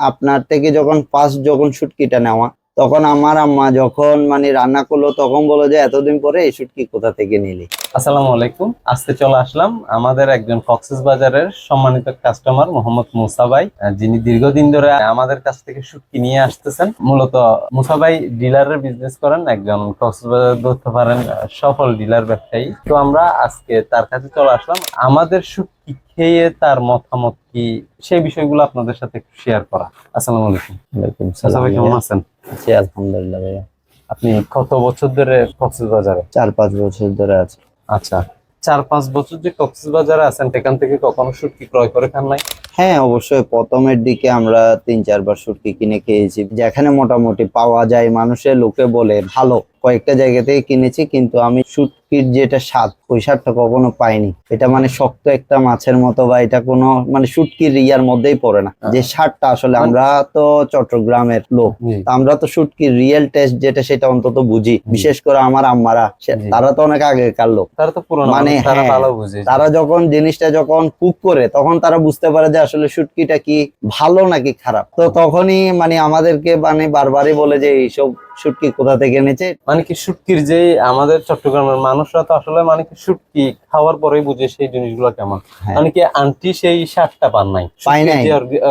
আপনার থেকে যখন ফার্স্ট যখন শুটকিটা নেওয়া, তখন আমার আম্মা যখন মানে রান্না করলো তখন বলো যে এতদিন পরে এই শুটকি কোথা থেকে নিলি। আসসালামু আলাইকুম। আজকে চলে আসলাম আমাদের একজন কক্সবাজারের সম্মানিত কাস্টমার মোহাম্মদ মুসা ভাই, যিনি দীর্ঘদিন ধরে আমাদের কাছ থেকে শুটকি নিয়ে আসতেছেন। মূলত মুসা ভাই ডিলারের বিজনেস করেন, একজন কক্সবাজার বলতে পারেন সফল ডিলার ব্যবসায়ী। তো আমরা আজকে তার কাছে চলে আসলাম আমাদের শুটকি খেয়ে তার মতামত কি, সেই বিষয়গুলো আপনাদের সাথে একটু শেয়ার করা। আসসালামু আলাইকুম। ওয়ালাইকুম মুসা সালাম ভাই কেমন আছেন? আছি আলহামদুলিল্লাহ ভাইয়া। আপনি কত বছর ধরে কক্সবাজারে? 4-5 বছর ধরে আছে। আচ্ছা, 4-5 বছর যে কক্সবাজারে আছেন, সেখান থেকে কখনো শুটকি ক্রয় করে খান নাই? হ্যাঁ অবশ্যই, প্রথমের দিকে আমরা 3-4 বার শুটকি কিনে খেয়েছি, যেখানে মোটামুটি পাওয়া যায়, মানুষের লোকে বলে ভালো, কয়েকটা জায়গা থেকে কিনেছি, কিন্তু আমি শুটকির যেটা স্বাদ ওই স্বাদটা কখনো পাইনি। এটা মানে শক্ত একটা মাছের মতো, বা এটা কোনো মানে শুটকির ইয়ার মধ্যেই পড়ে না যে স্বাদটা। আসলে আমরা তো চট্টগ্রামের লোক, তা আমরা তো শুটকির রিয়েল টেস্ট যেটা সেটা অন্তত বুঝি। বিশেষ করে আমার আম্মারা, তারা তো অনেক আগেকার লোক, তারা তো পুরনো মানে তারা ভালো বুঝে। তারা যখন জিনিসটা যখন কুক করে তখন তারা বুঝতে পারে যে আসলে শুটকিটা কি ভালো নাকি খারাপ। তো তখনই মানে আমাদেরকে মানে বারবারই বলে যে এইসব শুটকি কোথা থেকে এনেছে। মানে কি শুটকির যে আমাদের চট্টগ্রামের মানুষরা তো আসলে মানে কি শুটকি খাওয়ার পরেই বুঝে সেই জিনিসগুলো কেমন। মানে কি আন্টি সেই স্বাদটা পান নাই, পাই নাই,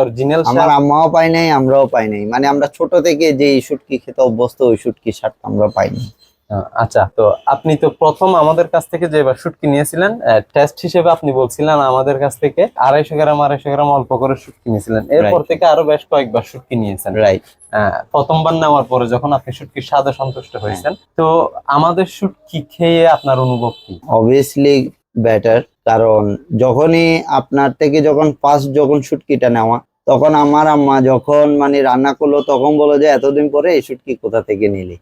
অরিজিনাল আমার আম্মাও পাই নাই, আমরাও পাই নাই। মানে আমরা ছোট থেকে যে শুটকি খেতে অভ্যস্ত, ওই শুটকির স্বাদটা আমরা পাইনি। আচ্ছা, তো আপনি তো প্রথম আমাদের কাছ থেকে যে শুটকি নিয়েছিলেন, টেস্ট হিসেবে আপনি বলছিলেন আমাদের কাছ থেকে 250 গ্রাম অল্প করে শুটকি নিয়েছিলেন। এরপর থেকে আরো বেশ কয়েকবার শুটকি নিয়েছেন, রাইট? প্রথমবার নেওয়ার পরে যখন আপনি শুটকির স্বাদে সন্তুষ্ট হয়েছেন, তো আমাদের শুটকি খেয়ে আপনার অনুভব কি? অবভিয়াসলি বেটার, কারণ যখনই আপনার থেকে যখন ফার্স্ট যখন শুটকিটা নেওয়া, তখন আমার আম্মা যখন মানে রান্না করলো তখন বলো যে এতদিন পরে এই শুটকি কোথা থেকে নিলি।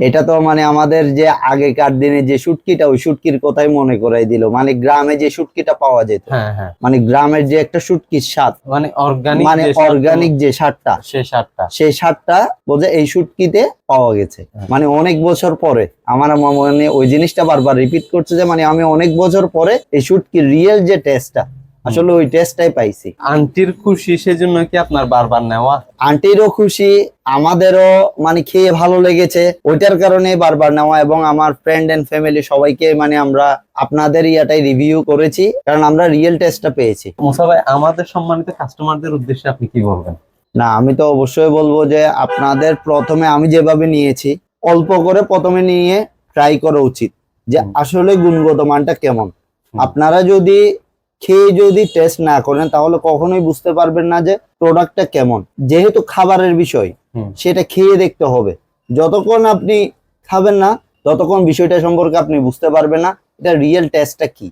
এটা তো মানে আমাদের যে আগেকার দিনে যে শুটকিটা, ওই শুটকির কথাই মনে করাই দিল। মানে গ্রামে যে শুটকিটা পাওয়া যেত, মানে গ্রামের যে একটা শুটকির স্বাদ, মানে অর্গানিক যে স্বাদটা, সেই স্বাদটা বোঝে এই শুটকিতে পাওয়া গেছে। মানে অনেক বছর পরে আমার আম্মা মানে ওই জিনিসটা বারবার রিপিট করছে যে মানে আমি অনেক বছর পরে এই শুটকির রিয়েল যে টেস্টটা, আসলে ওই টেস্টটাই পাইছি। আন্টির খুশি, সেজন্য কি আপনার বারবার নেওয়া? আন্টিরও খুশি, আমাদেরও মানে খেয়ে ভালো লেগেছে, ওইটার কারণে বারবার নেওয়া। এবং আমার ফ্রেন্ড এন্ড ফ্যামিলি সবাইকে মানে আমরা আপনাদের ইয়াটাই রিভিউ করেছি, কারণ আমরা রিয়েল টেস্টটা পেয়েছি। মুসা ভাই, আমাদের সম্মানিত কাস্টমারদের উদ্দেশ্যে আপনি কি বলবেন? না, আমি তো অবশ্যই বলবো যে আপনাদের প্রথমে আমি যেভাবে নিয়েছি, অল্প করে প্রথমে নিয়ে ট্রাই করা উচিত যে আসলে গুণগত মানটা কেমন। আপনারা যদি খেয়ে যদি টেস্ট না করেন তাহলে কখনোই বুঝতে পারবেন না যে প্রোডাক্টটা কেমন। যেহেতু খাবারের বিষয়, সেটা খেয়ে দেখতে হবে। যতক্ষণ আপনি খাবেন না ততক্ষণ বিষয়টা সম্পর্কে আপনি বুঝতে পারবেন না এটা রিয়েল টেস্টটা কি।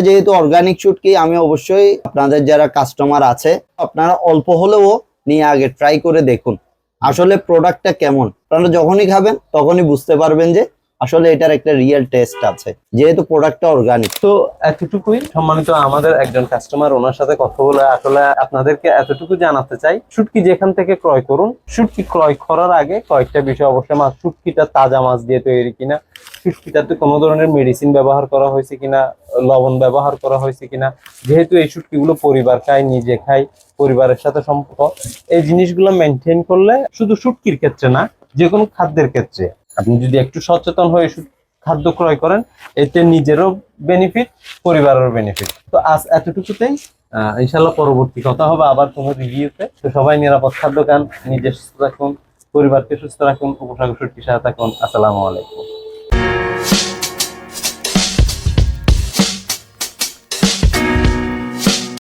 যেহেতু অর্গানিক শুটকি, আমি অবশ্যই আপনাদের যারা কাস্টমার আছে আপনারা অল্প হলেও নিয়ে আগে ট্রাই করে দেখুন আসলে প্রোডাক্টটা কেমন। আপনারা যখনই খাবেন তখনই বুঝতে পারবেন যে আসলে এটার একটা রিয়েল টেস্ট আছে, যেহেতু প্রোডাক্টটা অর্গানিক। তো এতটুকুই সম্মানিত আমাদের একজন কাস্টমার, ওনার সাথে কথা বলে আসলে আপনাদেরকে এতটুকু জানাতে চাই, শুটকি যেখান থেকে ক্রয় করুন, শুটকি ক্রয় করার আগে কয়েকটা বিষয় অবশ্যই, শুটকিটা তাজা মাছ দিয়ে তৈরি কিনা, শুটকিটাতে কোনো ধরনের মেডিসিন ব্যবহার করা হয়েছে কিনা, লবণ ব্যবহার করা হয়েছে কিনা। যেহেতু এই শুটকিগুলো পরিবার খায়, নিজে খায়, পরিবারের সাথে সম্পর্ক, এই জিনিসগুলো মেনটেন করলে শুধু শুটকির ক্ষেত্রে না, যে কোনো খাদ্যের ক্ষেত্রে আপনি যদি একটু সচেতন হয়ে খাদ্য ক্রয় করেন, এতে নিজেরও বেনিফিট, পরিবারেরও বেনিফিট। তো আজ এতটুকুতেই, ইনশাল্লাহ পরবর্তী কথা হবে আবার কোনো রিভিউতে। তো সবাই নিরাপদ খাদ্য খান, নিজে সুস্থ থাকুন, পরিবারকে সুস্থ রাখুন, উপসাগর শুটকির সাথে থাকুন। আসসালামু আলাইকুম।